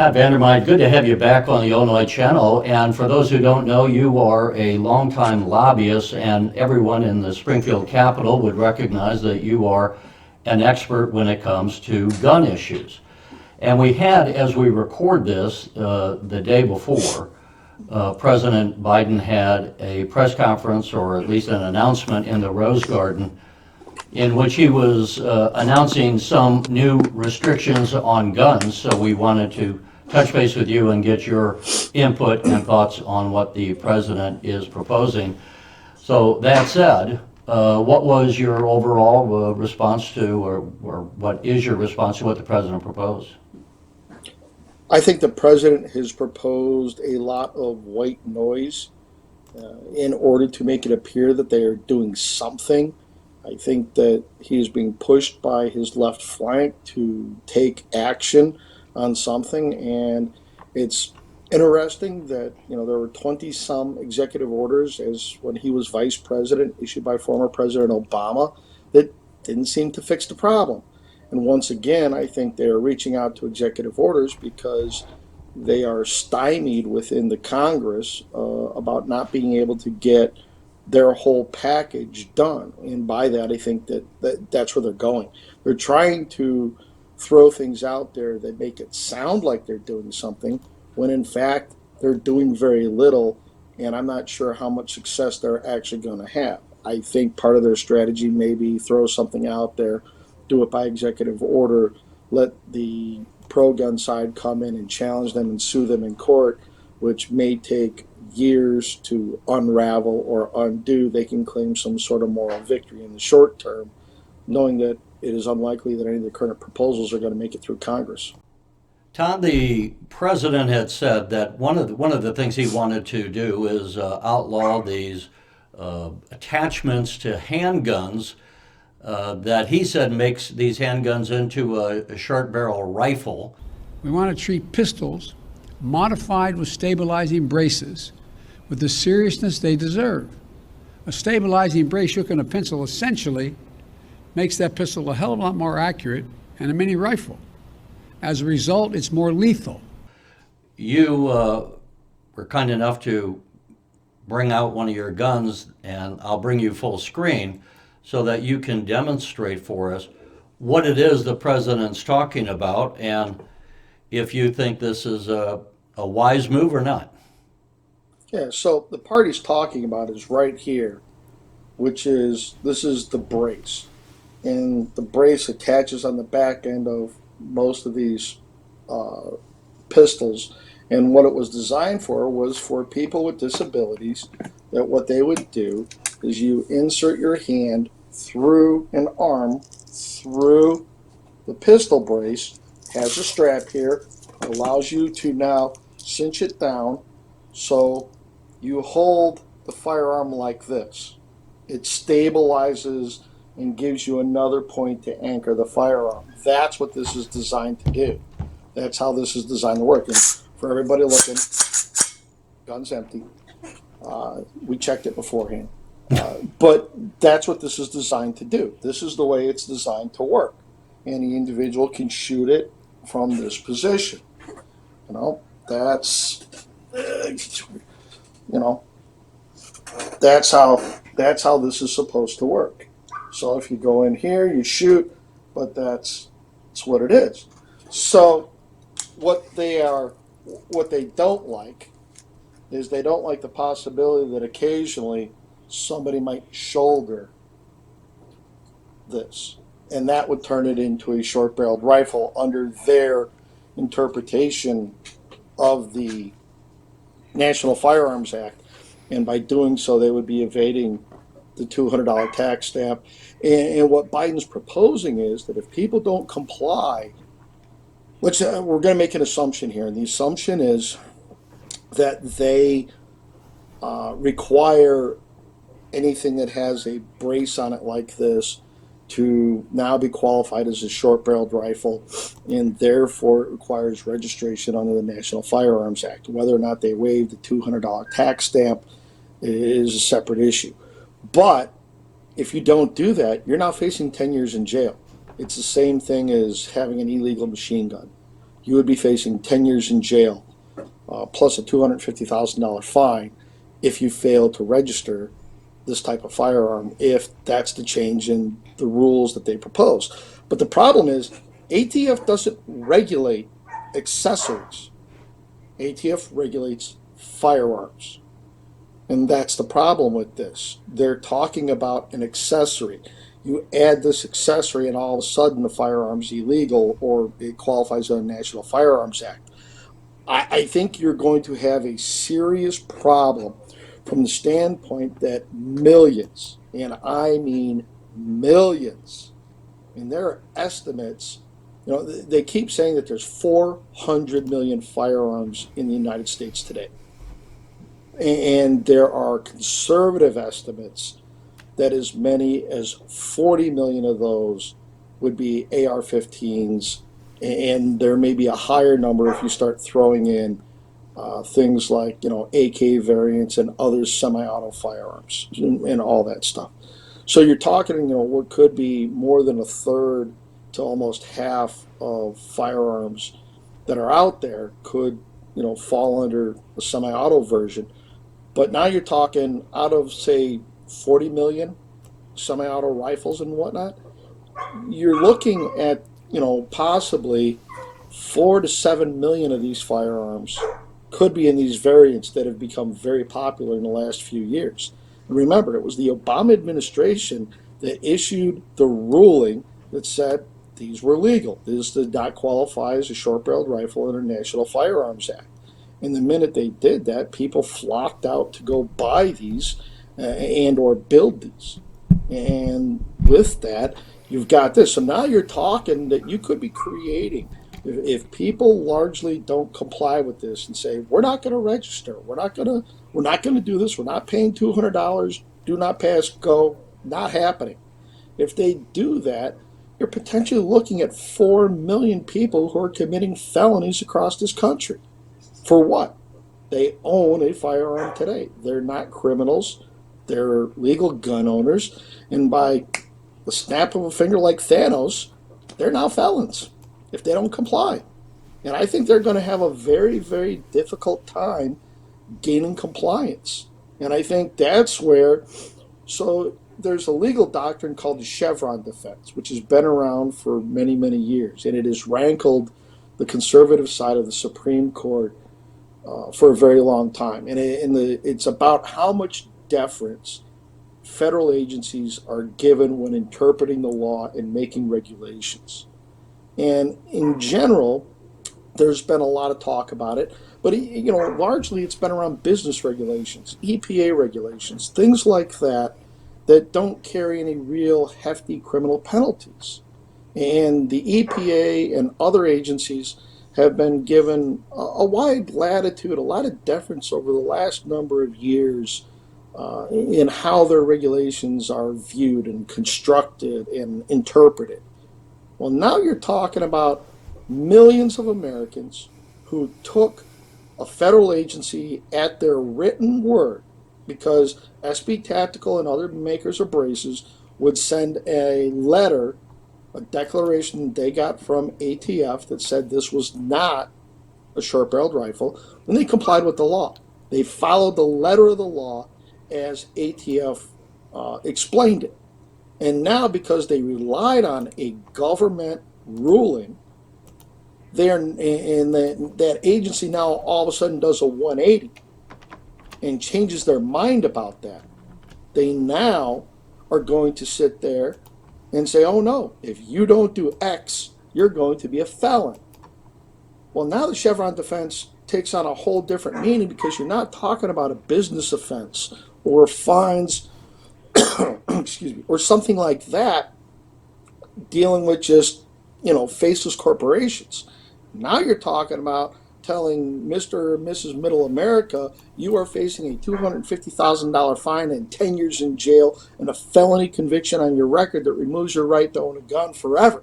Todd Vandermyde, good to have you back on the Illinois channel. And for those who don't know, you are a longtime lobbyist, and everyone in the Springfield Capitol would recognize that you are an expert when it comes to gun issues. And we had, as we record this, the day before, President Biden had a press conference, or at least an announcement in the Rose Garden, in which he was announcing some new restrictions on guns. So we wanted to touch base with you and get your input and thoughts on what the president is proposing. So that said, what was your overall response to, or what is your response to what the president proposed? I think the president has proposed a lot of white noise in order to make it appear that they are doing something. I think that he is being pushed by his left flank to take action on something, and it's interesting that there were 20-some executive orders as when he was vice president issued by former President Obama that didn't seem to fix the problem. And once again, I think they are reaching out to executive orders because they are stymied within the Congress about not being able to get their whole package done. And by that, I think that's where they're going. They're trying to throw things out there that make it sound like they're doing something, when in fact they're doing very little, and I'm not sure how much success they're actually going to have. I think part of their strategy may be throw something out there, do it by executive order, let the pro-gun side come in and challenge them and sue them in court, which may take years to unravel or undo. They can claim some sort of moral victory in the short term, knowing that it is unlikely that any of the current proposals are going to make it through Congress. Todd, the president had said that one of the things he wanted to do is outlaw these attachments to handguns that he said makes these handguns into a short barrel rifle. We want to treat pistols modified with stabilizing braces with the seriousness they deserve. A stabilizing brace shook in a pencil essentially makes that pistol a hell of a lot more accurate than a mini rifle. As a result, it's more lethal. You were kind enough to bring out one of your guns, and I'll bring you full screen so that you can demonstrate for us what it is the president's talking about and if you think this is a wise move or not. Yeah, so the part he's talking about is right here, which is, this is the brace. And the brace attaches on the back end of most of these pistols. And what it was designed for was for people with disabilities, that what they would do is you insert your hand through an arm, through the pistol brace, has a strap here, allows you to now cinch it down so you hold the firearm like this. It stabilizes and gives you another point to anchor the firearm. That's what this is designed to do. That's how this is designed to work. And for everybody looking, gun's empty. We checked it beforehand. But that's what this is designed to do. This is the way it's designed to work. And the individual can shoot it from this position. That's how this is supposed to work. So if you go in here, you shoot, but that's what it is. So what they don't like is they don't like the possibility that occasionally somebody might shoulder this, and that would turn it into a short-barreled rifle under their interpretation of the National Firearms Act. And by doing so, they would be evading the $200 tax stamp. And what Biden's proposing is that if people don't comply, which we're going to make an assumption here, and the assumption is that they require anything that has a brace on it like this to now be qualified as a short-barreled rifle, and therefore it requires registration under the National Firearms Act. Whether or not they waive the $200 tax stamp is a separate issue. But if you don't do that, you're now facing 10 years in jail. It's the same thing as having an illegal machine gun. you would be facing 10 years in jail, plus a $250,000 fine if you fail to register this type of firearm, if that's the change in the rules that they propose. But the problem is, ATF doesn't regulate accessories. ATF regulates firearms. And that's the problem with this. They're talking about an accessory. You add this accessory, and all of a sudden the firearm's illegal, or it qualifies under the National Firearms Act. I think you're going to have a serious problem from the standpoint that millions, and I mean millions, and there are estimates, they keep saying that there's 400 million firearms in the United States today. And there are conservative estimates that as many as 40 million of those would be AR-15s, and there may be a higher number if you start throwing in things like AK variants and other semi-auto firearms and all that stuff. So you're talking what could be more than a third to almost half of firearms that are out there could fall under the semi-auto version. But now you're talking out of, say, 40 million semi-auto rifles and whatnot, you're looking at possibly 4 to 7 million of these firearms could be in these variants that have become very popular in the last few years. And remember, it was the Obama administration that issued the ruling that said these were legal. This did not qualify as a short-barreled rifle under the National Firearms Act. And the minute they did that, people flocked out to go buy these and or build these. And with that, you've got this. So now you're talking that you could be creating, if people largely don't comply with this and say, we're not going to register, we're not going to do this, we're not paying $200, do not pass go, not happening. If they do that, you're potentially looking at 4 million people who are committing felonies across this country. For what? They own a firearm today. They're not criminals. They're legal gun owners. And by the snap of a finger like Thanos, they're now felons if they don't comply. And I think they're going to have a very, very difficult time gaining compliance. And I think that's where, so there's a legal doctrine called the Chevron Defense, which has been around for many, many years. And it has rankled the conservative side of the Supreme Court for a very long time. And it's about how much deference federal agencies are given when interpreting the law and making regulations. And in general, there's been a lot of talk about it, but largely it's been around business regulations, EPA regulations, things like that don't carry any real hefty criminal penalties. And the EPA and other agencies have been given a wide latitude, a lot of deference over the last number of years in how their regulations are viewed and constructed and interpreted. Well, now you're talking about millions of Americans who took a federal agency at their written word, because SB Tactical and other makers of braces would send a letter, a declaration they got from ATF that said this was not a short-barreled rifle, and they complied with the law. They followed the letter of the law as ATF explained it. And now, because they relied on a government ruling, that agency now all of a sudden does a 180 and changes their mind about that. They now are going to sit there and say, oh no, if you don't do X, you're going to be a felon. Well, now the Chevron Defense takes on a whole different meaning, because you're not talking about a business offense or fines excuse me, or something like that, dealing with just faceless corporations. Now you're talking about telling Mr. or Mrs. Middle America, you are facing a $250,000 fine and 10 years in jail and a felony conviction on your record that removes your right to own a gun forever.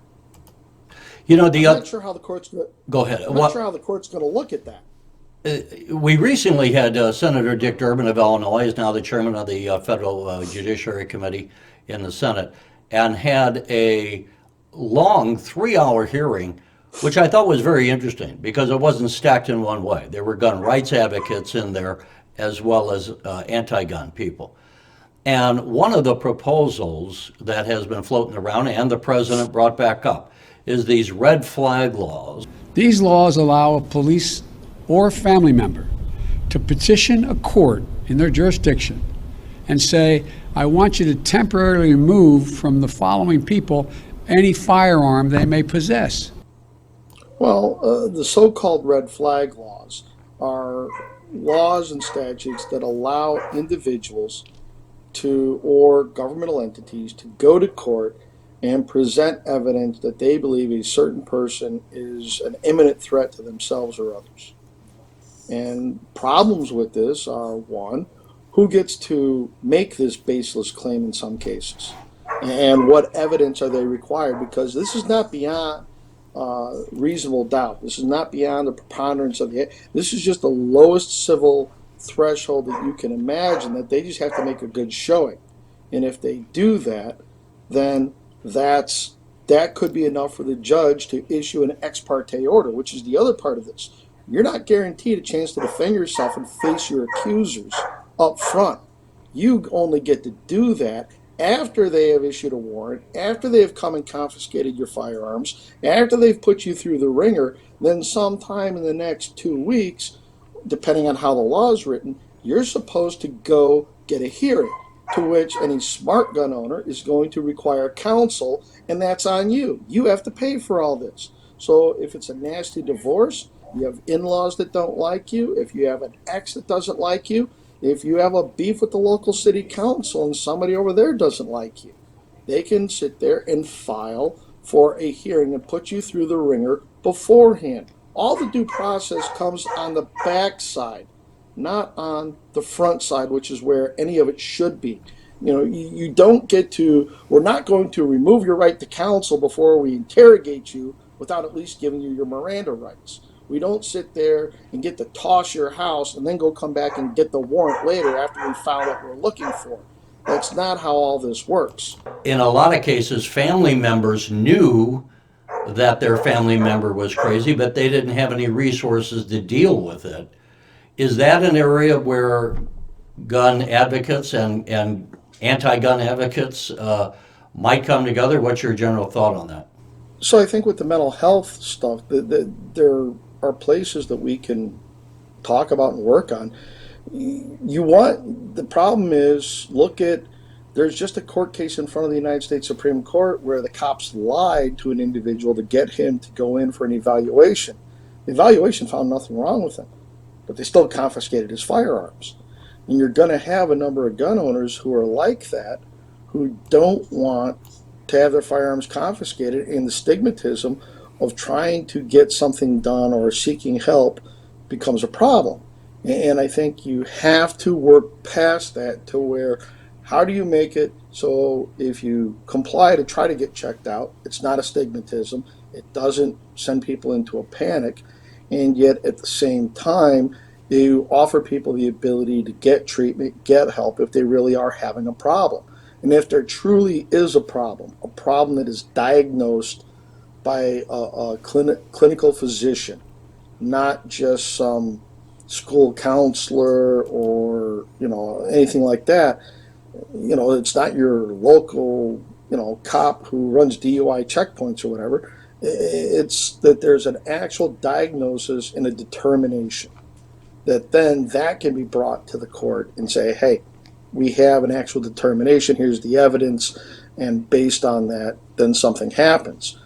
I'm not sure how the court's going to Go ahead. I'm not sure how the court's going to look at that. We recently had Senator Dick Durbin of Illinois, is now the chairman of the Federal Judiciary Committee in the Senate, and had a long 3-hour hearing which I thought was very interesting because it wasn't stacked in one way. There were gun rights advocates in there as well as anti-gun people. And one of the proposals that has been floating around and the president brought back up is these red flag laws. These laws allow a police or family member to petition a court in their jurisdiction and say, I want you to temporarily remove from the following people any firearm they may possess. Well, the so-called red flag laws are laws and statutes that allow individuals to, or governmental entities, to go to court and present evidence that they believe a certain person is an imminent threat to themselves or others. And problems with this are, one, who gets to make this baseless claim in some cases? And what evidence are they required? Because this is not beyond reasonable doubt. This is not beyond the preponderance of the. This is just the lowest civil threshold that you can imagine, that they just have to make a good showing. And if they do that, then that could be enough for the judge to issue an ex parte order, which is the other part of this. You're not guaranteed a chance to defend yourself and face your accusers up front. You only get to do that after they have issued a warrant, after they have come and confiscated your firearms, after they've put you through the ringer. Then sometime in the next 2 weeks, depending on how the law is written, you're supposed to go get a hearing, to which any smart gun owner is going to require counsel, and that's on you. You have to pay for all this. So if it's a nasty divorce, you have in-laws that don't like you, if you have an ex that doesn't like you, if you have a beef with the local city council and somebody over there doesn't like you, they can sit there and file for a hearing and put you through the ringer beforehand. All the due process comes on the back side, not on the front side, which is where any of it should be. You know, you don't get to, we're not going to remove your right to counsel before we interrogate you without at least giving you your Miranda rights. We don't sit there and get to toss your house and then go come back and get the warrant later after we found what we're looking for. That's not how all this works. In a lot of cases, family members knew that their family member was crazy, but they didn't have any resources to deal with it. Is that an area where gun advocates and anti-gun advocates might come together? What's your general thought on that? So I think with the mental health stuff, there are places that we can talk about and work on. The problem is, there's just a court case in front of the United States Supreme Court where the cops lied to an individual to get him to go in for an evaluation. The evaluation found nothing wrong with him, but they still confiscated his firearms. And you're going to have a number of gun owners who are like that, who don't want to have their firearms confiscated, and the stigmatism of trying to get something done or seeking help becomes a problem. And I think you have to work past that to where, how do you make it so if you comply to try to get checked out, it's not a stigmatism, it doesn't send people into a panic, and yet at the same time, you offer people the ability to get treatment, get help if they really are having a problem. And if there truly is a problem that is diagnosed by a clinical physician, not just some school counselor or anything like that. It's not your local cop who runs DUI checkpoints or whatever. It's that there's an actual diagnosis and a determination that can be brought to the court and say, hey, we have an actual determination, here's the evidence, and based on that, then something happens.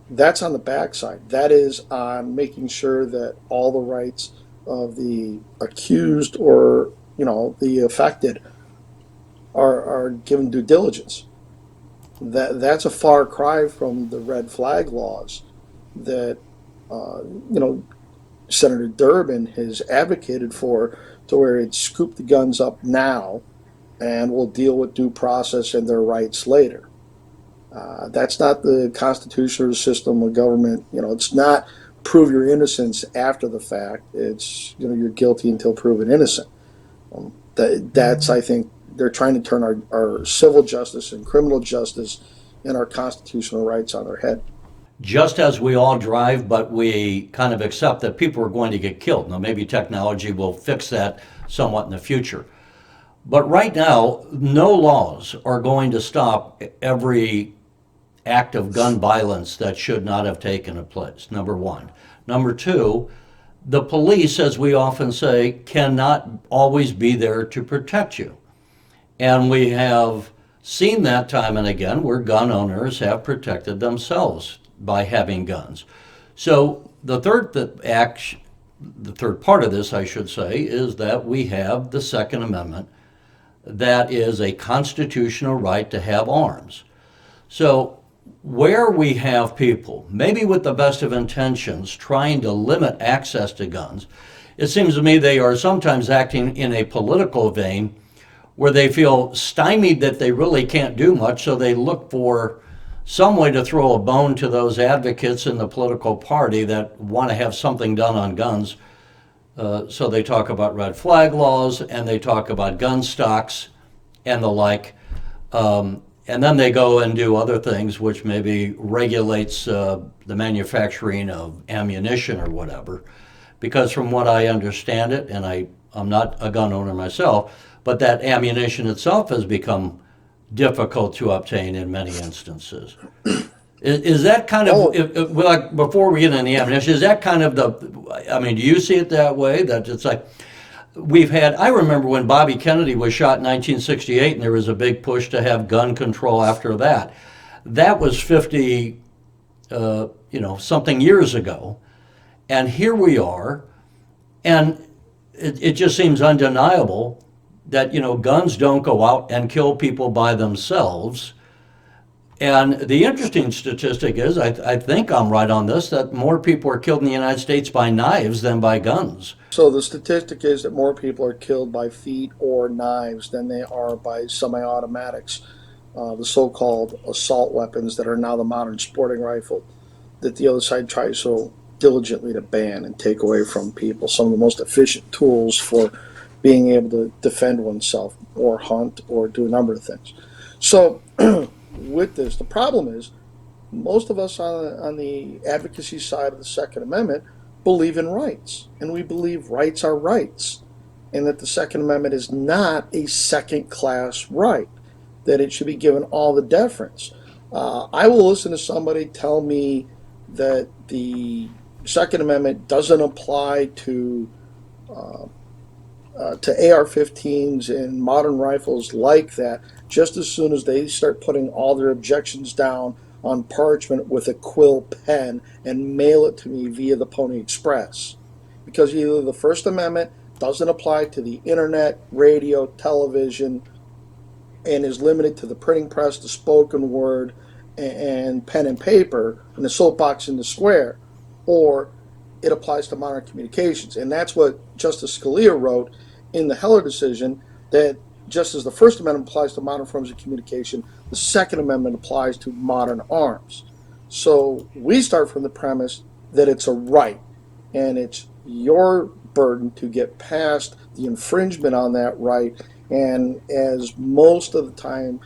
That's on the backside. That is on making sure that all the rights of the accused or the affected are given due diligence. That's a far cry from the red flag laws that Senator Durbin has advocated for, to where it's scoop the guns up now and we'll deal with due process and their rights later. That's not the constitutional system of government. It's not prove your innocence after the fact. It's you're guilty until proven innocent. That's, I think, they're trying to turn our civil justice and criminal justice and our constitutional rights on their head. just as we all drive, but we kind of accept that people are going to get killed. Now, maybe technology will fix that somewhat in the future. But right now, no laws are going to stop every act of gun violence that should not have taken place, number one. Number two, the police, as we often say, cannot always be there to protect you. And we have seen that time and again where gun owners have protected themselves by having guns. So the third part of this, I should say, is that we have the Second Amendment that is a constitutional right to have arms. So where we have people, maybe with the best of intentions, trying to limit access to guns, it seems to me they are sometimes acting in a political vein where they feel stymied that they really can't do much, so they look for some way to throw a bone to those advocates in the political party that want to have something done on guns. So they talk about red flag laws, and they talk about gun stocks and the like. And then they go and do other things, which maybe regulates the manufacturing of ammunition or whatever. Because from what I understand it, and I'm not a gun owner myself, but that ammunition itself has become difficult to obtain in many instances. Is that kind of, like, before we get into the ammunition, is that kind of do you see it that way? That it's like, I remember when Bobby Kennedy was shot in 1968, and there was a big push to have gun control after that. That was 50, something years ago. And here we are, and it just seems undeniable that, guns don't go out and kill people by themselves. And the interesting statistic is, I think I'm right on this, that more people are killed in the United States by knives than by guns. So the statistic is that more people are killed by feet or knives than they are by semi-automatics, the so-called assault weapons that are now the modern sporting rifle that the other side tries so diligently to ban and take away from people. Some of the most efficient tools for being able to defend oneself or hunt or do a number of things. So with this, the problem is most of us on the advocacy side of the Second Amendment believe in rights, and we believe rights are rights, and that the Second Amendment is not a second-class right, that it should be given all the deference. I will listen to somebody tell me that the Second Amendment doesn't apply to AR-15s and modern rifles like that, just as soon as they start putting all their objections down on parchment with a quill pen and mail it to me via the Pony Express. Because either the First Amendment doesn't apply to the internet, radio, television, and is limited to the printing press, the spoken word, and pen and paper, and the soapbox in the square, or it applies to modern communications. And that's what Justice Scalia wrote in the Heller decision, that just as the First Amendment applies to modern forms of communication, the Second Amendment applies to modern arms. So we start from the premise that it's a right, and it's your burden to get past the infringement on that right. And as most of the time,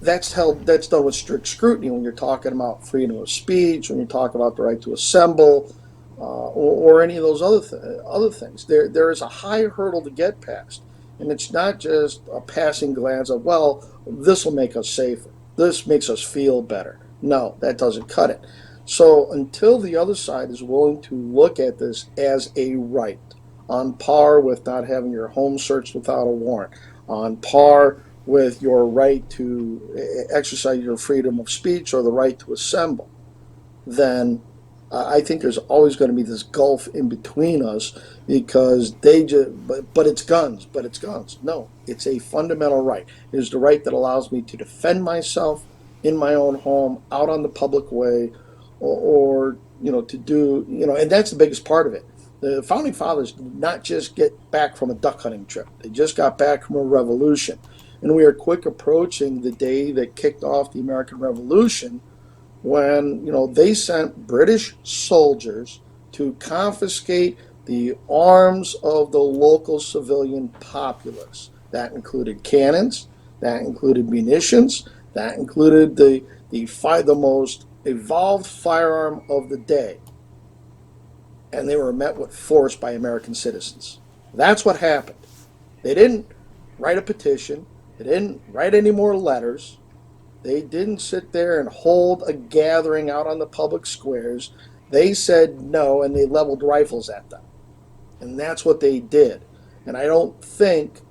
that's done with strict scrutiny when you're talking about freedom of speech, when you talk about the right to assemble, or any of those other things. There is a high hurdle to get past. And it's not just a passing glance of, well, this will make us safer. This makes us feel better. No, that doesn't cut it. So until the other side is willing to look at this as a right, on par with not having your home searched without a warrant, on par with your right to exercise your freedom of speech or the right to assemble, then I think there's always going to be this gulf in between us, because but it's guns. No, it's a fundamental right. It is the right that allows me to defend myself in my own home, out on the public way, or to do, and that's the biggest part of it. The Founding Fathers did not just get back from a duck hunting trip. They just got back from a revolution. And we are quick approaching the day that kicked off the American Revolution, when they sent British soldiers to confiscate the arms of the local civilian populace. That included cannons, that included munitions, that included the most evolved firearm of the day, and they were met with force by American citizens. That's what happened. They didn't write a petition. They didn't write any more letters. They didn't sit there and hold a gathering out on the public squares. They said no, and they leveled rifles at them. And that's what they did. And I don't think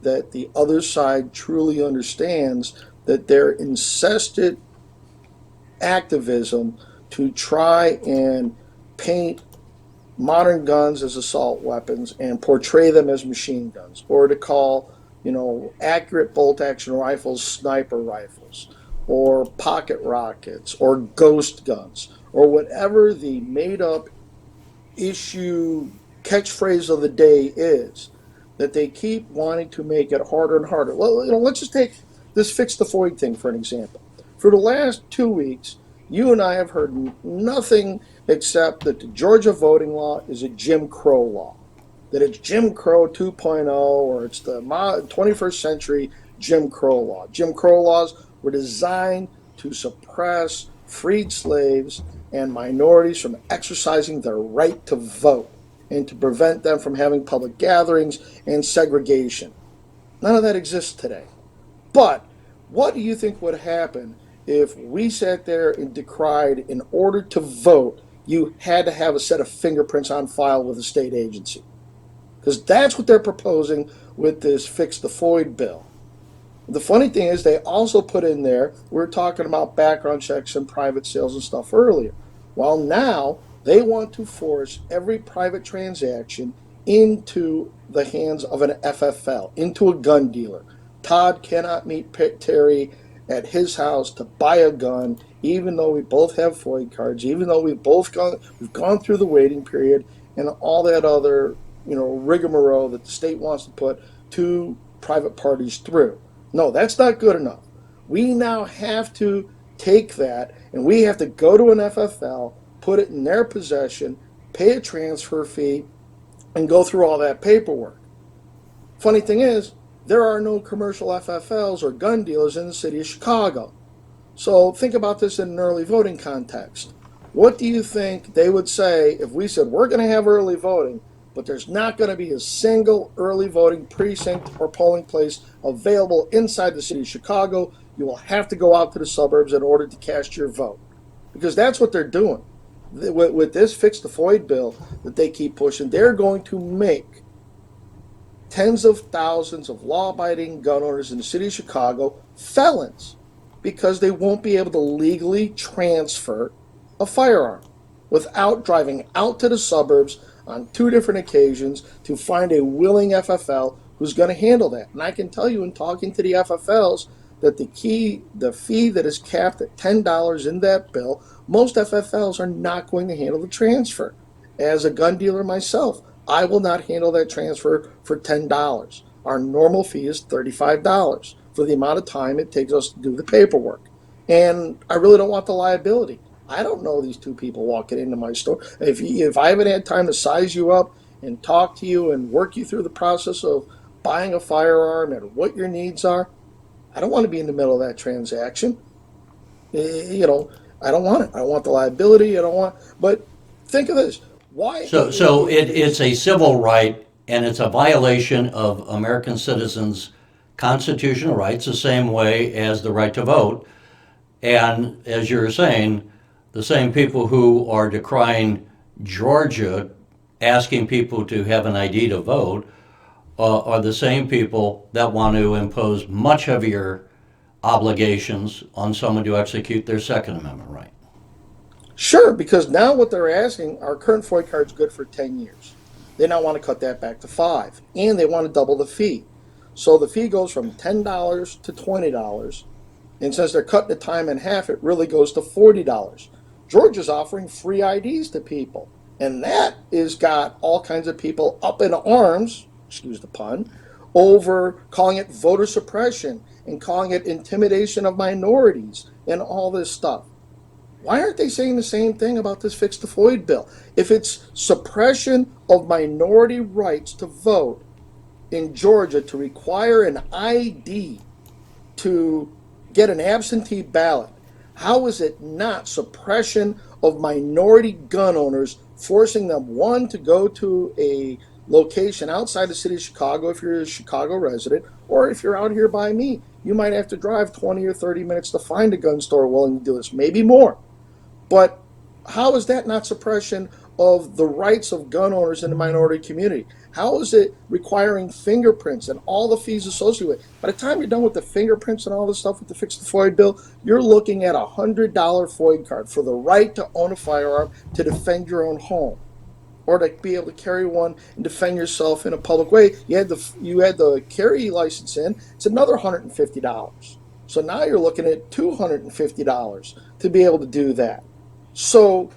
that the other side truly understands that their incessant activism to try and paint modern guns as assault weapons and portray them as machine guns, or to call, accurate bolt action rifles sniper rifles, or pocket rockets, or ghost guns, or whatever the made up issue catchphrase of the day is, that they keep wanting to make it harder and harder. Well, let's just take this fix the void thing for an example. For the last 2 weeks, you and I have heard nothing except that the Georgia voting law is a Jim Crow law, that it's Jim Crow 2.0, or it's the 21st century Jim Crow law. Jim Crow laws were designed to suppress freed slaves and minorities from exercising their right to vote, and to prevent them from having public gatherings and segregation. None of that exists today. But what do you think would happen if we sat there and decried, in order to vote, you had to have a set of fingerprints on file with a state agency? Because that's what they're proposing with this Fix the Void bill. The funny thing is, they also put in there, we were talking about background checks and private sales and stuff earlier. Well, now they want to force every private transaction into the hands of an FFL, into a gun dealer. Todd cannot meet Terry at his house to buy a gun, even though we both have FOID cards, even though we've gone through the waiting period and all that other, rigmarole that the state wants to put two private parties through. No, that's not good enough. We now have to take that, and we have to go to an FFL, put it in their possession, pay a transfer fee, and go through all that paperwork. Funny thing is, there are no commercial FFLs or gun dealers in the city of Chicago. So think about this in an early voting context. What do you think they would say if we said we're going to have early voting, but there's not going to be a single early voting precinct or polling place available inside the city of Chicago? You will have to go out to the suburbs in order to cast your vote. Because that's what they're doing. With this Fix the Void bill that they keep pushing, they're going to make tens of thousands of law-abiding gun owners in the city of Chicago felons, because they won't be able to legally transfer a firearm without driving out to the suburbs on 2 different occasions to find a willing FFL who's going to handle that. And I can tell you, in talking to the FFLs, that the fee that is capped at $10 in that bill, most FFLs are not going to handle the transfer. As a gun dealer myself, I will not handle that transfer for $10. Our normal fee is $35 for the amount of time it takes us to do the paperwork. And I really don't want the liability. I don't know these 2 people walking into my store. If I haven't had time to size you up and talk to you and work you through the process of buying a firearm and what your needs are, I don't want to be in the middle of that transaction. I don't want it. I don't want the liability. But think of this. Why? So it's a civil right, and it's a violation of American citizens' constitutional rights, the same way as the right to vote. And as you're saying, the same people who are decrying Georgia, asking people to have an ID to vote, are the same people that want to impose much heavier obligations on someone to execute their Second Amendment right. Sure, because now what they're asking, our current FOID card is good for 10 years. They now want to cut that back to 5, and they want to double the fee. So the fee goes from $10 to $20, and since they're cutting the time in half, it really goes to $40. Georgia's offering free IDs to people, and that has got all kinds of people up in arms, excuse the pun, over calling it voter suppression and calling it intimidation of minorities and all this stuff. Why aren't they saying the same thing about this Fix the Void bill? If it's suppression of minority rights to vote in Georgia, to require an ID to get an absentee ballot, How is it not suppression of minority gun owners, forcing them, one, to go to a location outside the city of Chicago if you're a Chicago resident, or if you're out here by me, you might have to drive 20 or 30 minutes to find a gun store willing to do this, maybe more. But how is that not suppression of the rights of gun owners in the minority community? How is it requiring fingerprints and all the fees associated with it? By the time you're done with the fingerprints and all this stuff with the Fix the FOID bill, you're looking at a $100 FOID card for the right to own a firearm to defend your own home, or to be able to carry one and defend yourself in a public way. You had the carry license in, it's another $150. So now you're looking at $250 to be able to do that. So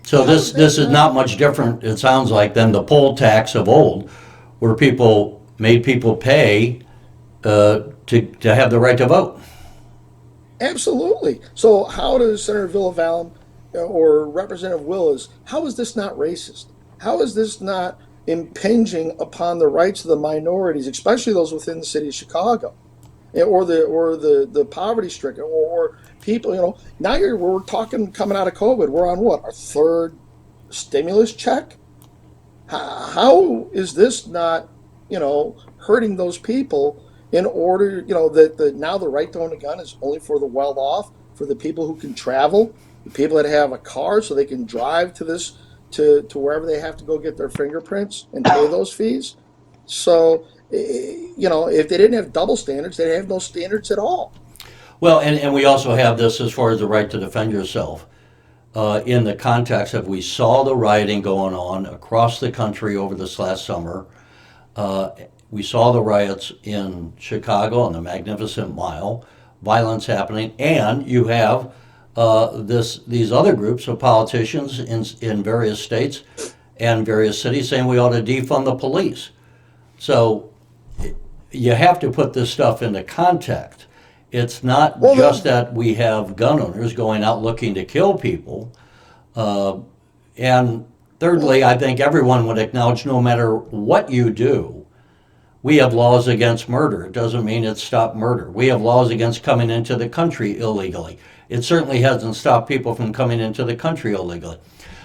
this is not much different, it sounds like, than the poll tax of old, where people made people pay to have the right to vote. absolutely. So how does Senator Villavallen or Representative Willis, how is this not racist? How is this not impinging upon the rights of the minorities, especially those within the city of Chicago, or the poverty stricken, or people? Now we're talking coming out of COVID. We're on what, our third stimulus check? How is this not hurting those people? In order, that now the right to own a gun is only for the well off, for the people who can travel, the people that have a car so they can drive to wherever they have to go get their fingerprints and pay those fees. So, if they didn't have double standards, they'd have no standards at all. Well, and we also have this as far as the right to defend yourself. In the context of, we saw the rioting going on across the country over this last summer. We saw the riots in Chicago on the Magnificent Mile, violence happening, and you have these other groups of politicians in various states and various cities saying we ought to defund the police. So you have to put this stuff into context. It's not just that we have gun owners going out looking to kill people. And thirdly, I think everyone would acknowledge, no matter what you do, we have laws against murder. It doesn't mean it's stopped murder. We have laws against coming into the country illegally. It certainly hasn't stopped people from coming into the country illegally.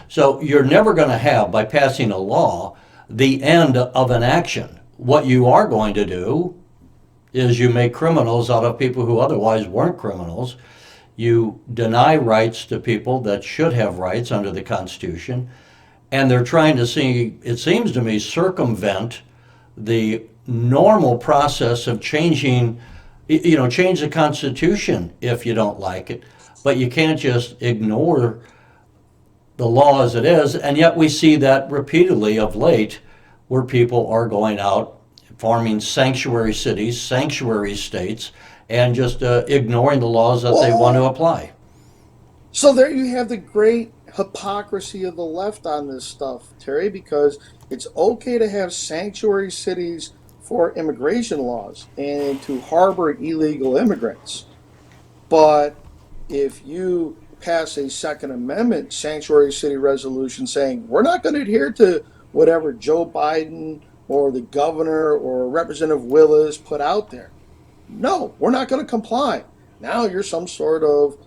So you're never going to have, by passing a law, the end of an action. What you are going to do is you make criminals out of people who otherwise weren't criminals. You deny rights to people that should have rights under the Constitution. And they're trying to see, it seems to me, circumvent the normal process of change the Constitution if you don't like it, but you can't just ignore the law as it is. And yet we see that repeatedly of late, where people are going out, forming sanctuary cities, sanctuary states, and just ignoring the laws that they want to apply. So there you have the great hypocrisy of the left on this stuff, Terry, because it's okay to have sanctuary cities for immigration laws and to harbor illegal immigrants. But if you pass a Second Amendment sanctuary city resolution saying we're not going to adhere to whatever Joe Biden or the governor or Representative Willis put out there, no, we're not going to comply. Now you're some sort of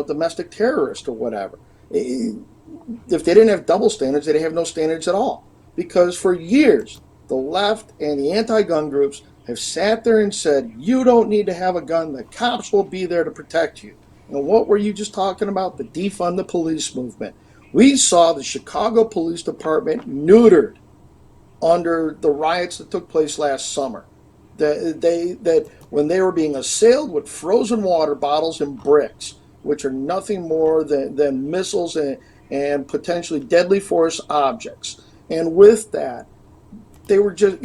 domestic terrorist or whatever. If they didn't have double standards, they'd have no standards at all. Because for years, the left and the anti-gun groups have sat there and said, you don't need to have a gun. The cops will be there to protect you. And what were you just talking about? The defund the police movement. We saw the Chicago Police Department neutered under the riots that took place last summer. That when they were being assailed with frozen water bottles and bricks, which are nothing more than missiles and potentially deadly force objects. And with that, they were just,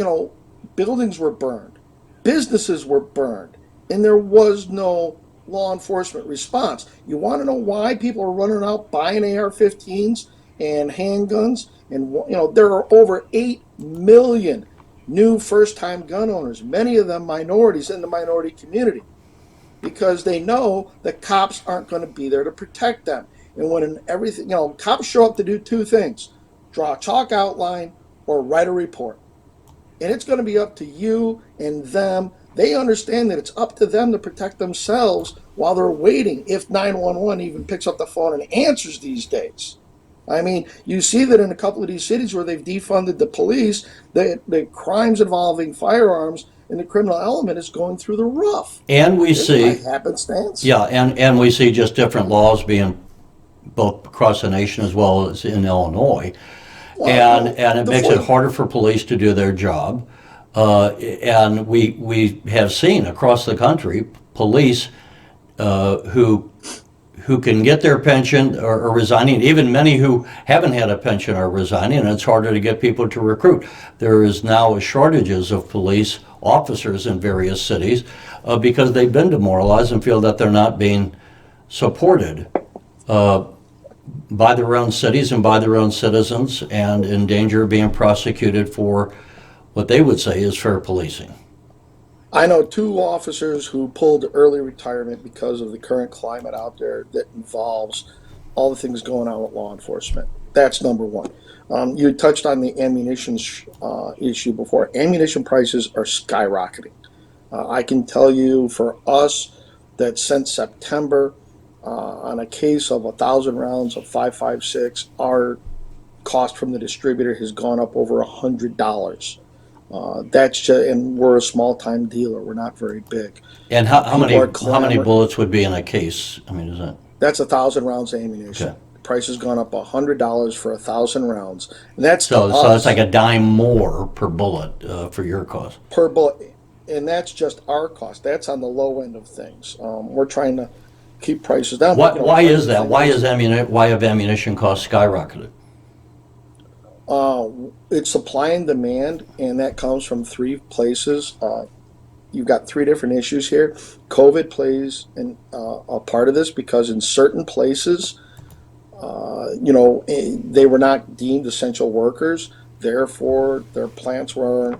buildings were burned, businesses were burned, and there was no law enforcement response. You want to know why people are running out buying AR-15s and handguns? And, there are over 8 million new first-time gun owners, many of them minorities in the minority community, because they know that cops aren't going to be there to protect them. And when everything, cops show up to do two things: draw a chalk outline or write a report. And it's going to be up to you and them They understand that it's up to them to protect themselves while they're waiting, if 911 even picks up the phone and answers these days. I mean, you see that in a couple of these cities where they've defunded the police, the crimes involving firearms and the criminal element is going through the roof. And we Just by see, happenstance. yeah, and we see just different laws being both across the nation as well as in Illinois. And it makes it harder for police to do their job. And we have seen across the country police who can get their pension are resigning. Even many who haven't had a pension are resigning, and it's harder to get people to recruit. There is now shortages of police officers in various cities because they've been demoralized and feel that they're not being supported by their own cities and by their own citizens, and in danger of being prosecuted for what they would say is fair policing. I know 2 officers who pulled early retirement because of the current climate out there that involves all the things going on with law enforcement. That's number one. You touched on the ammunition issue before. Ammunition prices are skyrocketing. I can tell you for us that since September, on a case of 1,000 rounds of 5.56, our cost from the distributor has gone up over $100. That's just, and we're a small-time dealer. We're not very big. And how many clamoring. bullets would be in a case? I mean, is that That's 1,000 rounds of ammunition. okay? The price has gone up $100 for 1,000 rounds, and that's So to so us it's like a dime more per bullet for your cost. per bullet, and that's just our cost. That's on the low end of things. We're trying to keep prices down. Why, but, why is that? Why have ammunition costs skyrocketed? It's supply and demand, and that comes from 3 places. You've got 3 different issues here. COVID plays a part of this because in certain places, they were not deemed essential workers. Therefore, their plants were,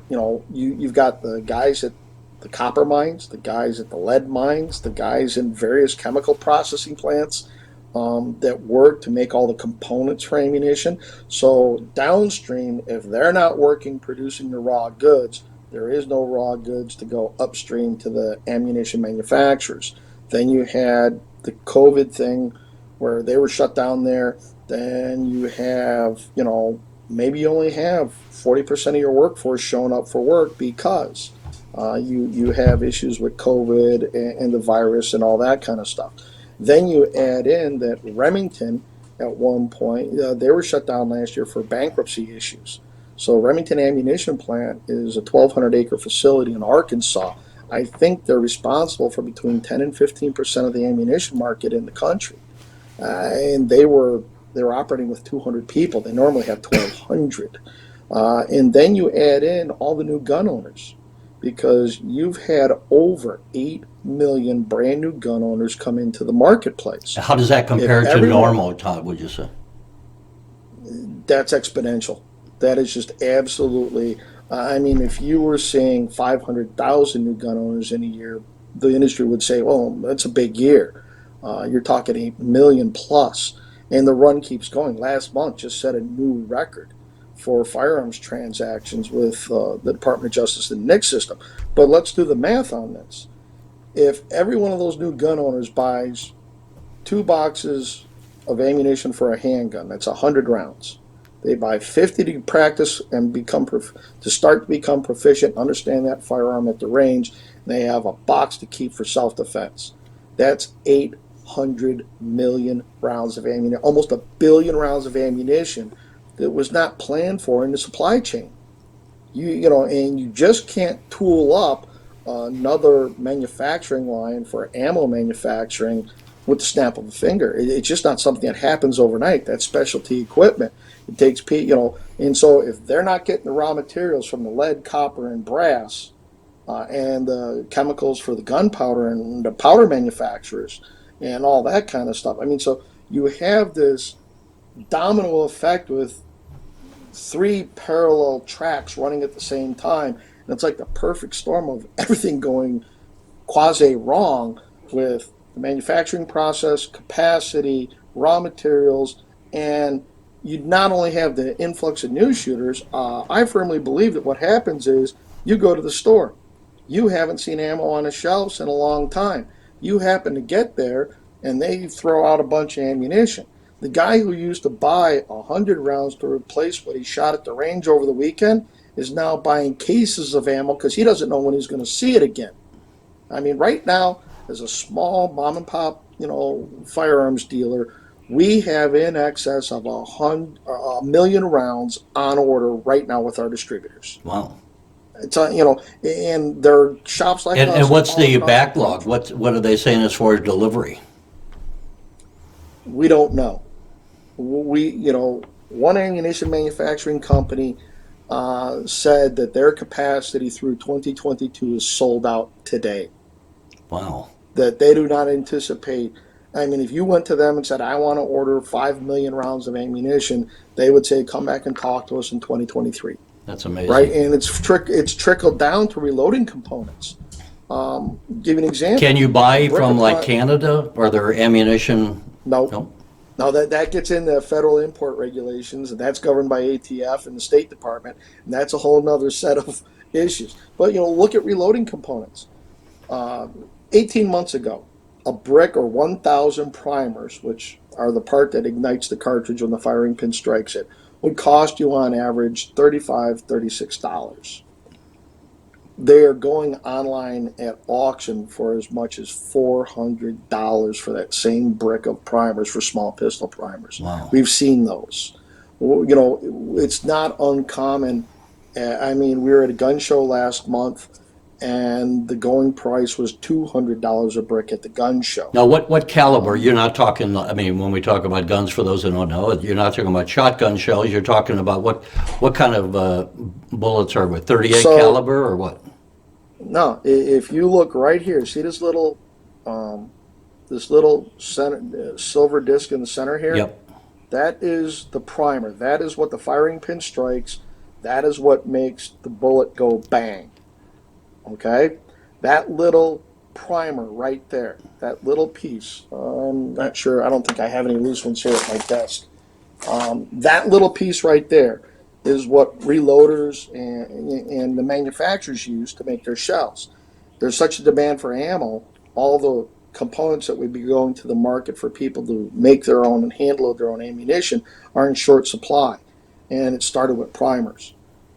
you've got the guys at the copper mines, the guys at the lead mines, the guys in various chemical processing plants that work to make all the components for ammunition. So downstream, if they're not working producing the raw goods, there is no raw goods to go upstream to the ammunition manufacturers. Then you had the COVID thing where they were shut down there. Then you have, maybe you only have 40% of your workforce showing up for work because you have issues with COVID and the virus and all that kind of stuff. Then you add in that Remington, at one point, they were shut down last year for bankruptcy issues. So Remington Ammunition Plant is a 1,200-acre facility in Arkansas. I think they're responsible for between 10 and 15% of the ammunition market in the country. And they were operating with 200 people. They normally have 1,200. And then you add in all the new gun owners, because you've had over 8 million brand new gun owners come into the marketplace. How does that compare to normal, Todd, would you say? That's exponential. That is just absolutely, if you were seeing 500,000 new gun owners in a year, the industry would say, well, that's a big year. You're talking 8 million plus, and the run keeps going. Last month just set a new record for firearms transactions with the Department of Justice and NICS system. But let's do the math on this. If every one of those new gun owners buys 2 boxes of ammunition for a handgun, that's 100 rounds. They buy 50 to practice and to start to become proficient, understand that firearm at the range, and they have a box to keep for self-defense. That's 800 million rounds of ammunition, almost 1 billion rounds of ammunition that was not planned for in the supply chain. And you just can't tool up another manufacturing line for ammo manufacturing with the snap of a finger. It's just not something that happens overnight. That's specialty equipment. It takes, and so if they're not getting the raw materials from the lead, copper, and brass, and the chemicals for the gunpowder and the powder manufacturers and all that kind of stuff. So you have this domino effect with 3 parallel tracks running at the same time. And it's like the perfect storm of everything going quasi wrong with the manufacturing process, capacity, raw materials, and you not only have the influx of new shooters. I firmly believe that what happens is you go to the store, You haven't seen ammo on the shelves in a long time. You happen to get there and they throw out a bunch of ammunition. The guy who used to buy 100 rounds to replace what he shot at the range over the weekend is now buying cases of ammo because he doesn't know when he's going to see it again. I mean, right now, as a small mom and pop, firearms dealer, we have in excess of a million rounds on order right now with our distributors. Wow. It's and there are shops like us. And what's all the across backlog? country. What are they saying as far as delivery? We don't know. One ammunition manufacturing company said that their capacity through 2022 is sold out today. Wow. That they do not anticipate. I mean, if you went to them and said, I want to order 5 million rounds of ammunition, they would say, come back and talk to us in 2023. That's amazing. Right? And it's trickled down to reloading components. Give you an example. Can you buy from like Canada? Canada? Are there ammunition? No. Now that gets into federal import regulations, and that's governed by ATF and the State Department, and that's a whole other set of issues. But look at reloading components. 18 months ago, a brick or 1,000 primers, which are the part that ignites the cartridge when the firing pin strikes it, would cost you on average $35, $36. They are going online at auction for as much as $400 for that same brick of primers for small pistol primers. Wow. We've seen those. It's not uncommon. I mean, we were at a gun show last month, and the going price was $200 a brick at the gun show. Now, what caliber? You're not talking, I mean, when we talk about guns, for those who don't know, you're not talking about shotgun shells. You're talking about what kind of bullets are with 38 caliber or what? No, if you look right here, see this little center, silver disc in the center here? Yep. That is the primer. That is what the firing pin strikes. That is what makes the bullet go bang. Okay? That little primer right there, that little piece, I'm not sure, I don't think I have any loose ones here at my desk. That little piece right there is what reloaders and the manufacturers use to make their shells. There's such a demand for ammo, all the components that would be going to the market for people to make their own and hand load their own ammunition are in short supply. And it started with primers.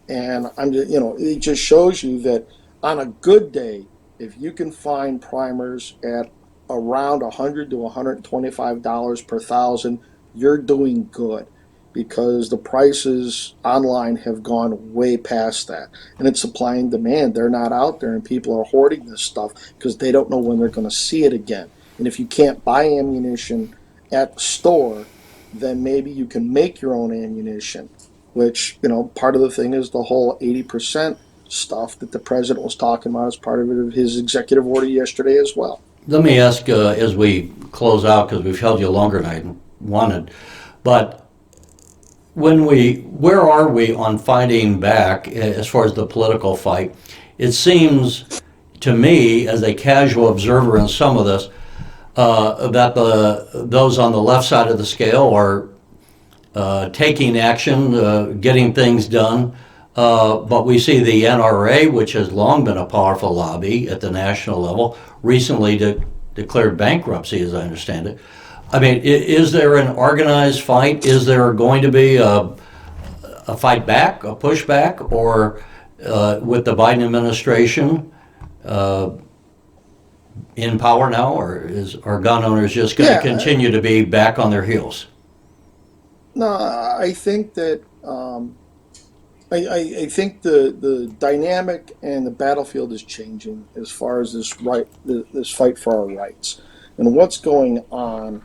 And it just shows you that on a good day, if you can find primers at around $100 to $125 per thousand, you're doing good, because the prices online have gone way past that. And it's supply and demand. They're not out there, and people are hoarding this stuff because they don't know when they're going to see it again. And if you can't buy ammunition at the store, then maybe you can make your own ammunition, which, part of the thing is the whole 80% stuff that the president was talking about as part of his executive order yesterday as well. Let me ask as we close out, because we've held you longer than I wanted, but where are we on fighting back as far as the political fight? It seems to me, as a casual observer in some of this, that those on the left side of the scale are taking action, getting things done. But we see the NRA, which has long been a powerful lobby at the national level, recently declared bankruptcy, as I understand it. I mean, is there an organized fight? Is there going to be a fight back, a pushback, or with the Biden administration in power now, or are gun owners just going to continue to be back on their heels? No, I think that I think the dynamic and the battlefield is changing as far as this fight for our rights. And what's going on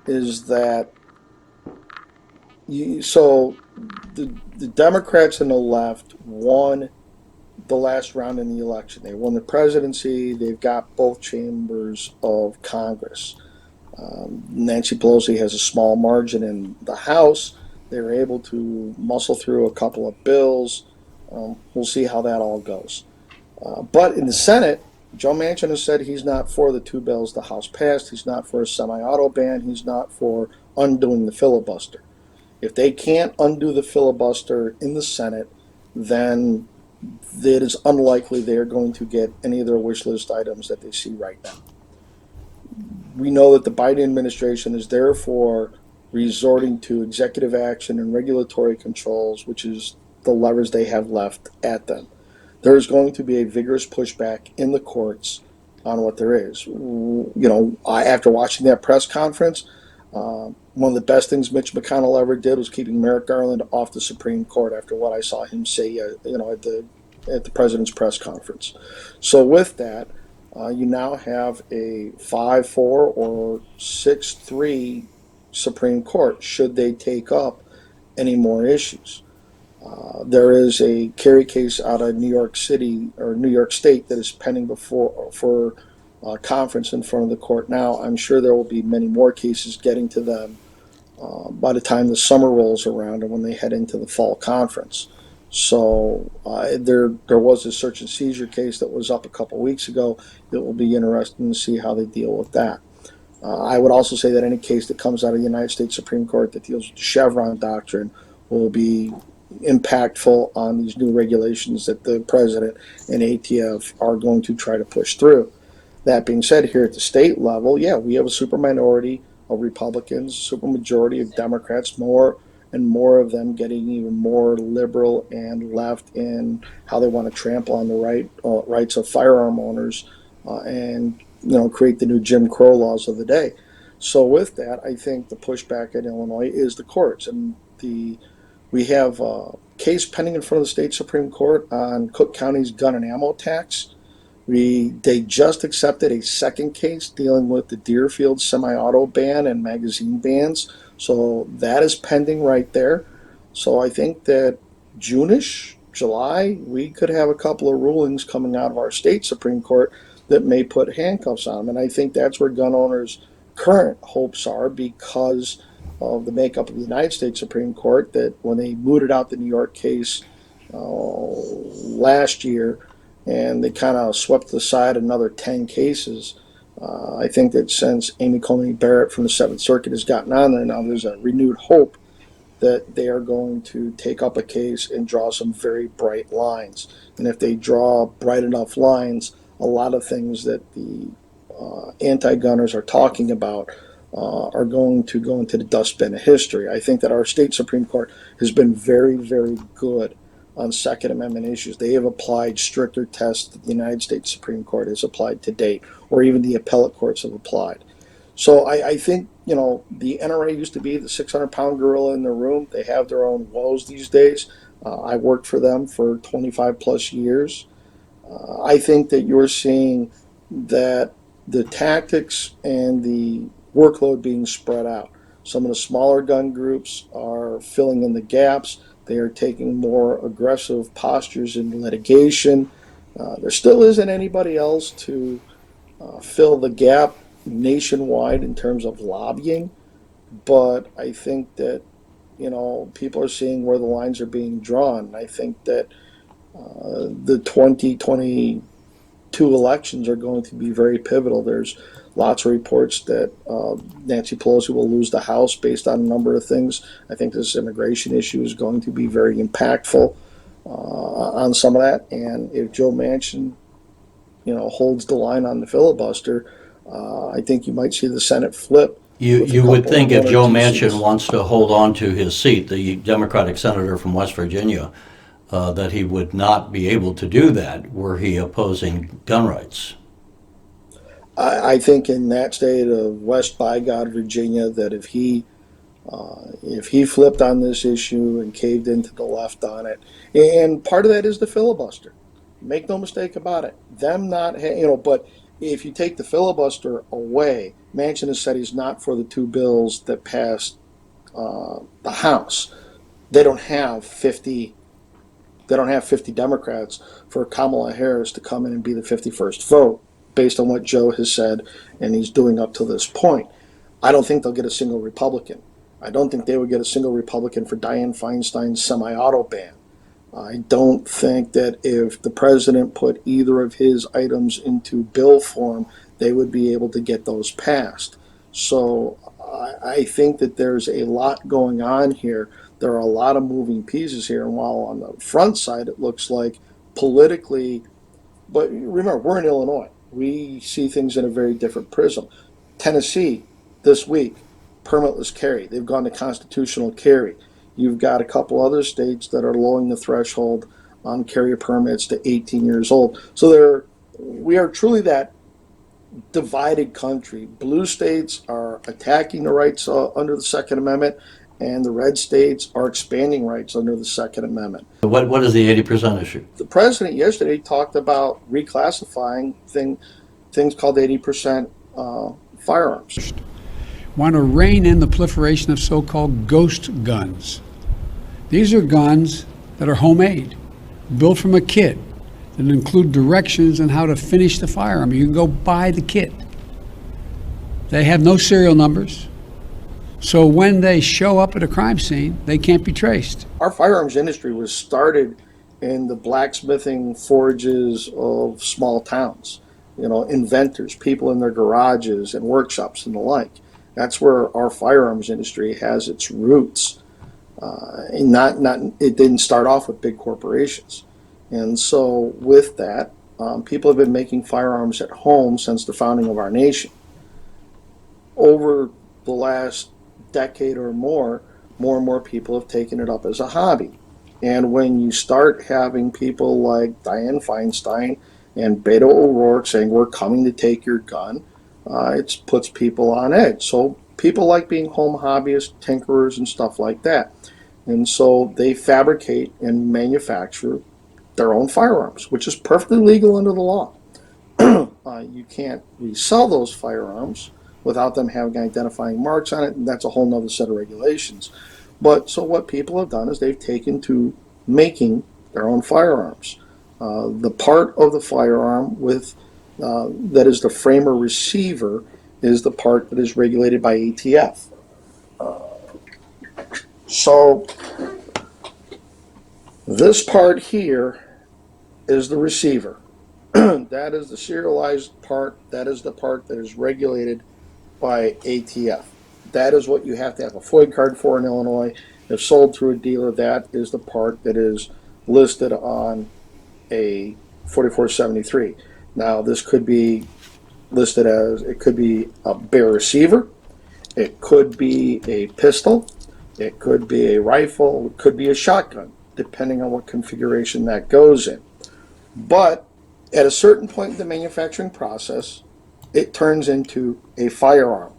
is that the Democrats and the left won the last round in the election. They won the presidency. They've got both chambers of Congress. Nancy Pelosi has a small margin in the House. They were able to muscle through a couple of bills. We'll see how that all goes. But in the Senate, Joe Manchin has said he's not for the two bills the House passed. He's not for a semi-auto ban. He's not for undoing the filibuster. If they can't undo the filibuster in the Senate, then it is unlikely they are going to get any of their wish list items that they see right now. We know that the Biden administration is therefore resorting to executive action and regulatory controls, which is the levers they have left at them. There is going to be a vigorous pushback in the courts on what there is. After watching that press conference, one of the best things Mitch McConnell ever did was keeping Merrick Garland off the Supreme Court after what I saw him say, at the president's press conference. So with that, you now have a 5-4 or 6-3 Supreme Court should they take up any more issues. There is a carry case out of New York City or New York State that is pending for conference in front of the court now. I'm sure there will be many more cases getting to them by the time the summer rolls around and when they head into the fall conference. So there was a search and seizure case that was up a couple weeks ago. It will be interesting to see how they deal with that. I would also say that any case that comes out of the United States Supreme Court that deals with the Chevron doctrine will be impactful on these new regulations that the president and ATF are going to try to push through. That being said, here at the state level, yeah, we have a super minority of Republicans, super majority of Democrats, more and more of them getting even more liberal and left in how they want to trample on the rights of firearm owners and create the new Jim Crow laws of the day. So with that, I think the pushback in Illinois is the courts, and we have a case pending in front of the state Supreme Court on Cook County's gun and ammo tax. They just accepted a second case dealing with the Deerfield semi-auto ban and magazine bans. So that is pending right there. So I think that June-ish, July, we could have a couple of rulings coming out of our state Supreme Court that may put handcuffs on them. And I think that's where gun owners' current hopes are because of the makeup of the United States Supreme Court, that when they mooted out the New York case last year, and they kind of swept aside another 10 cases. I think that since Amy Coney Barrett from the Seventh Circuit has gotten on there now, there's a renewed hope that they are going to take up a case and draw some very bright lines. And if they draw bright enough lines, a lot of things that the anti-gunners are talking about are going to go into the dustbin of history. I think that our state Supreme Court has been very, very good on Second Amendment issues. They have applied stricter tests that the United States Supreme Court has applied to date, or even the appellate courts have applied. So I think, the NRA used to be the 600-pound gorilla in the room. They have their own woes these days. I worked for them for 25 plus years. I think that you're seeing that the tactics and the workload being spread out. Some of the smaller gun groups are filling in the gaps. They are taking more aggressive postures in litigation. There still isn't anybody else to fill the gap nationwide in terms of lobbying, but I think that people are seeing where the lines are being drawn. I think that the 2022 elections are going to be very pivotal. There's lots of reports that Nancy Pelosi will lose the House based on a number of things. I think this immigration issue is going to be very impactful on some of that. And if Joe Manchin, holds the line on the filibuster, I think you might see the Senate flip. You would think if Joe Manchin wants to hold on to his seat, the Democratic senator from West Virginia, that he would not be able to do that were he opposing gun rights. I think in that state of West by God, Virginia, that if he flipped on this issue and caved into the left on it, and part of that is the filibuster. Make no mistake about it. Them not, but if you take the filibuster away, Manchin has said he's not for the two bills that passed the House. They don't have 50 Democrats for Kamala Harris to come in and be the 51st vote, based on what Joe has said and he's doing up to this point. I don't think they'll get a single Republican. I don't think they would get a single Republican for Dianne Feinstein's semi-auto ban. I don't think that if the president put either of his items into bill form, they would be able to get those passed. So I think that there's a lot going on here. There are a lot of moving pieces here, and while on the front side it looks like politically, but remember, we're in Illinois. We see things in a very different prism. Tennessee, this week, permitless carry. They've gone to constitutional carry. You've got a couple other states that are lowering the threshold on carrier permits to 18 years old. So we are truly that divided country. Blue states are attacking the rights under the Second Amendment, and the red states are expanding rights under the Second Amendment. What is the 80% issue? The president yesterday talked about reclassifying things called 80% firearms. Want to rein in the proliferation of so-called ghost guns. These are guns that are homemade, built from a kit, that include directions on how to finish the firearm. You can go buy the kit. They have no serial numbers, so when they show up at a crime scene, they can't be traced. Our firearms industry was started in the blacksmithing forges of small towns. Inventors, people in their garages and workshops and the like. That's where our firearms industry has its roots. It didn't start off with big corporations. And so with that, people have been making firearms at home since the founding of our nation. Over the last decade or more and more people have taken it up as a hobby. And when you start having people like Dianne Feinstein and Beto O'Rourke saying, we're coming to take your gun, it puts people on edge. So people like being home hobbyists, tinkerers, and stuff like that. And so they fabricate and manufacture their own firearms, which is perfectly legal under the law. You can't resell those firearms without them having identifying marks on it, and that's a whole nother set of regulations. But so what people have done is they've taken to making their own firearms. The part of the firearm that is the frame or receiver is the part that is regulated by ATF. So this part here is the receiver. That is the serialized part. That is the part that is regulated by ATF. That is what you have to have a FOID card for in Illinois. If sold through a dealer, that is the part that is listed on a 4473. Now, this could be listed as, it could be a bare receiver, it could be a pistol, it could be a rifle, it could be a shotgun, depending on what configuration that goes in. But at a certain point in the manufacturing process, it turns into a firearm.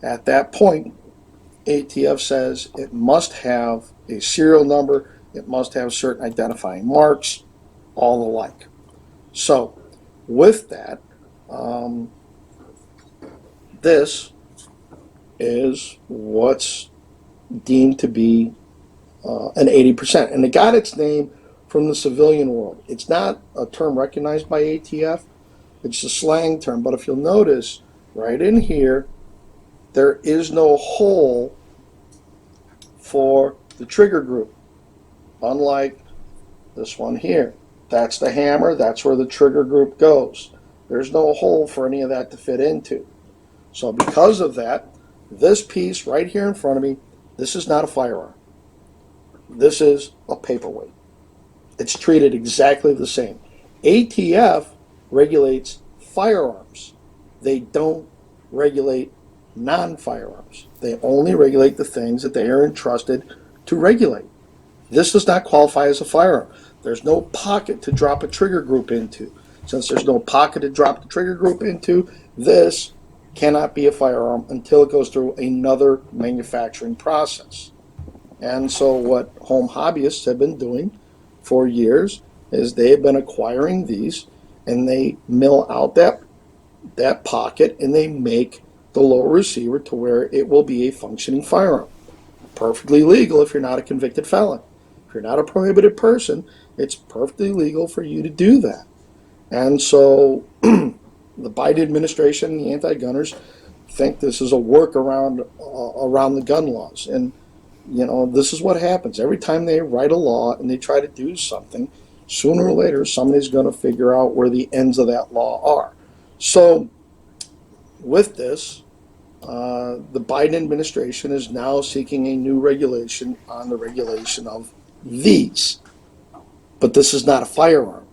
At that point, ATF says it must have a serial number, it must have certain identifying marks, all the like. So, with that, this is what's deemed to be an 80%. And it got its name from the civilian world. It's not a term recognized by ATF, it's a slang term. But if you'll notice, right in here, there is no hole for the trigger group, unlike this one here. That's the hammer, that's where the trigger group goes. There's no hole for any of that to fit into. So because of that, this piece right here in front of me, this is not a firearm. This is a paperweight. It's treated exactly the same. ATF regulates firearms. They don't regulate non-firearms. They only regulate the things that they are entrusted to regulate. This does not qualify as a firearm. There's no pocket to drop a trigger group into. Since there's no pocket to drop the trigger group into, this cannot be a firearm until it goes through another manufacturing process. And so what home hobbyists have been doing for years is they have been acquiring these, and they mill out that pocket, and they make the lower receiver to where it will be a functioning firearm. Perfectly legal if you're not a convicted felon. If you're not a prohibited person, it's perfectly legal for you to do that. And so the Biden administration and the anti-gunners think this is a workaround around the gun laws. And, you know, this is what happens. Every time they write a law and they try to do something, sooner or later somebody's going to figure out where the ends of that law are. So with this, the Biden administration is now seeking a new regulation on the regulation of these. But this is not a firearm.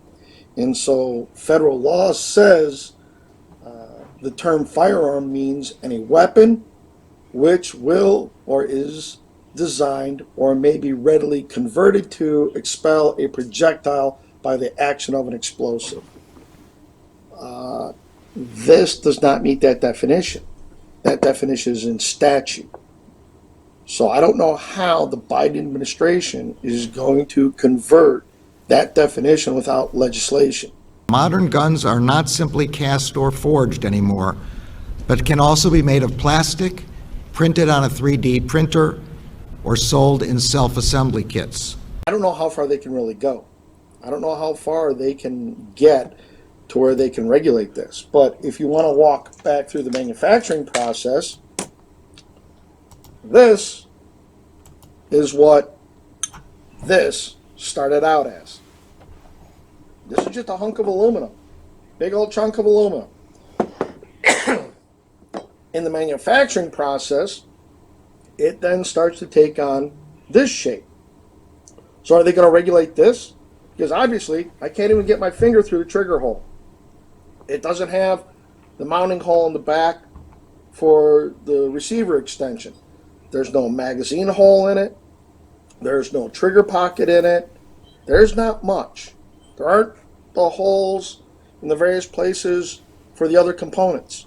And so federal law says the term firearm means any weapon which will or is designed or may be readily converted to expel a projectile by the action of an explosive. This does not meet that definition. That definition is in statute. So I don't know how the Biden administration is going to convert that definition without legislation. Modern guns are not simply cast or forged anymore, but can also be made of plastic, printed on a 3D printer, or sold in self-assembly kits. I don't know how far they can really go. I don't know how far they can get to where they can regulate this. But if you want to walk back through the manufacturing process, this is what this started out as. This is just a hunk of aluminum, big old chunk of aluminum. In the manufacturing process, it then starts to take on this shape. So are they going to regulate this? Because obviously, I can't even get my finger through the trigger hole. It doesn't have the mounting hole in the back for the receiver extension. There's no magazine hole in it. There's no trigger pocket in it. There's not much. There aren't the holes in the various places for the other components.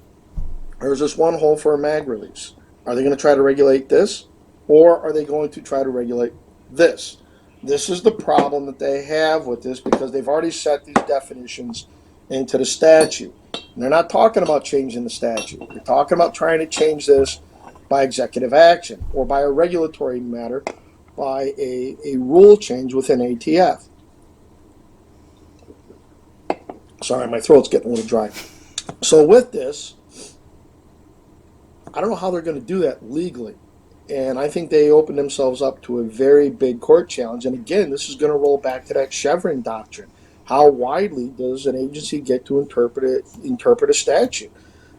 There's just one hole for a mag release. Are they going to try to regulate this? Or are they going to try to regulate this? This is the problem that they have with this, because they've already set these definitions into the statute. And they're not talking about changing the statute. They're talking about trying to change this by executive action or by a regulatory matter, by a rule change within ATF. Sorry, my throat's getting a little dry. So with this, I don't know how they're going to do that legally. And I think they open themselves up to a very big court challenge. And again, this is going to roll back to that Chevron doctrine. How widely does an agency get to interpret a statute?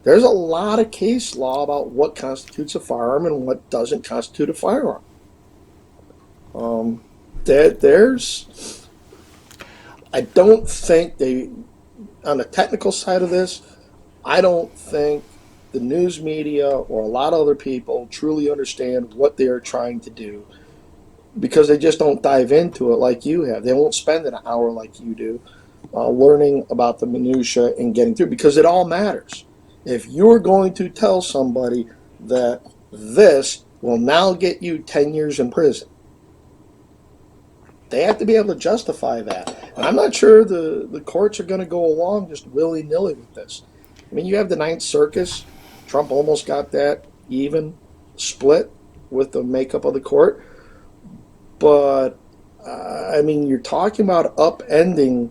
There's a lot of case law about what constitutes a firearm and what doesn't constitute a firearm. I don't think on the technical side of this, I don't think the news media or a lot of other people truly understand what they are trying to do, because they just don't dive into it like you have. They won't spend an hour like you do learning about the minutia and getting through, because it all matters. If you're going to tell somebody that this will now get you 10 years in prison, they have to be able to justify that. And I'm not sure the courts are going to go along just willy-nilly with this. I mean, you have the Ninth Circus. Trump almost got that even split with the makeup of the court. But, I mean, you're talking about upending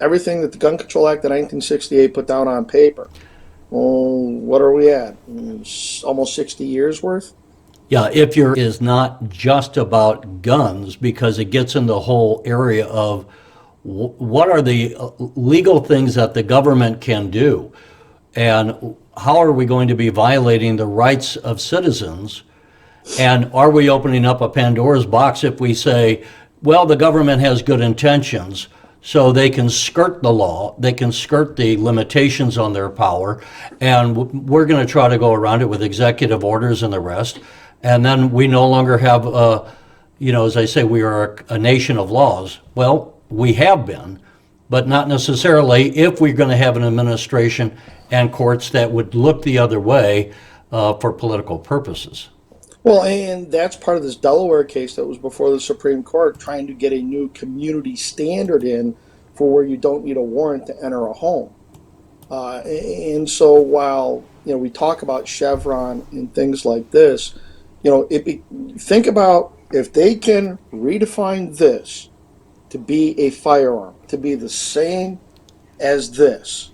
everything that the Gun Control Act of 1968 put down on paper. What are we at? Almost 60 years worth? Yeah, if you're is not just about guns, because it gets in the whole area of what are the legal things that the government can do, and how are we going to be violating the rights of citizens, and are we opening up a Pandora's box if we say, well, the government has good intentions, so they can skirt the law, they can skirt the limitations on their power, and we're going to try to go around it with executive orders and the rest. And then we no longer have, as I say, we are a nation of laws. Well, we have been, but not necessarily if we're going to have an administration and courts that would look the other way for political purposes. Well, and that's part of this Delaware case that was before the Supreme Court, trying to get a new community standard in for where you don't need a warrant to enter a home. And so while we talk about Chevron and things like this, think about if they can redefine this to be a firearm, to be the same as this,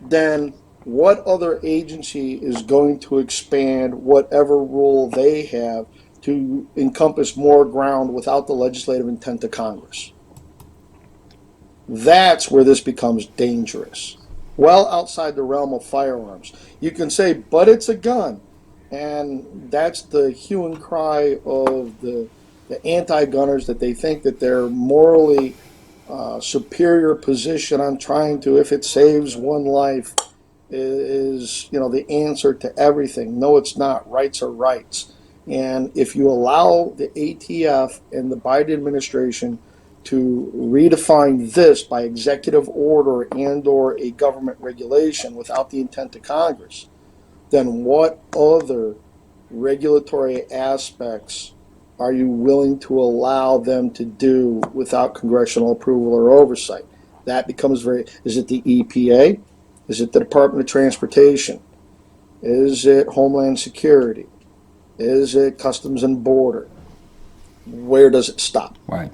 then what other agency is going to expand whatever rule they have to encompass more ground without the legislative intent of Congress? That's where this becomes dangerous. Well outside the realm of firearms. You can say, but it's a gun. And that's the hue and cry of the anti-gunners, that they think that they're morally superior position on trying to, if it saves one life, is the answer to everything. No, it's not. Rights are rights. And if you allow the ATF and the Biden administration to redefine this by executive order and or a government regulation without the intent of Congress, then what other regulatory aspects are you willing to allow them to do without congressional approval or oversight? That becomes is it the EPA? Is it the Department of Transportation? Is it Homeland Security? Is it Customs and Border? Where does it stop? Right.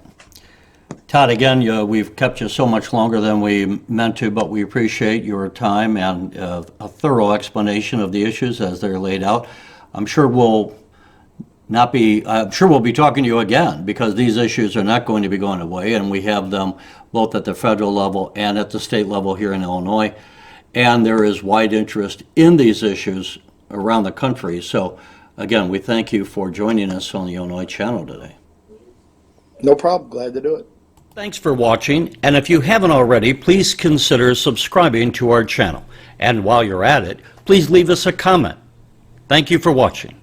Todd, again, we've kept you so much longer than we meant to, but we appreciate your time and a thorough explanation of the issues as they're laid out. I'm sure we'll be talking to you again, because these issues are not going to be going away, and we have them both at the federal level and at the state level here in Illinois. And there is wide interest in these issues around the country. So, again, we thank you for joining us on the Illinois Channel today. No problem. Glad to do it. Thanks for watching, and if you haven't already, please consider subscribing to our channel. And while you're at it, please leave us a comment. Thank you for watching.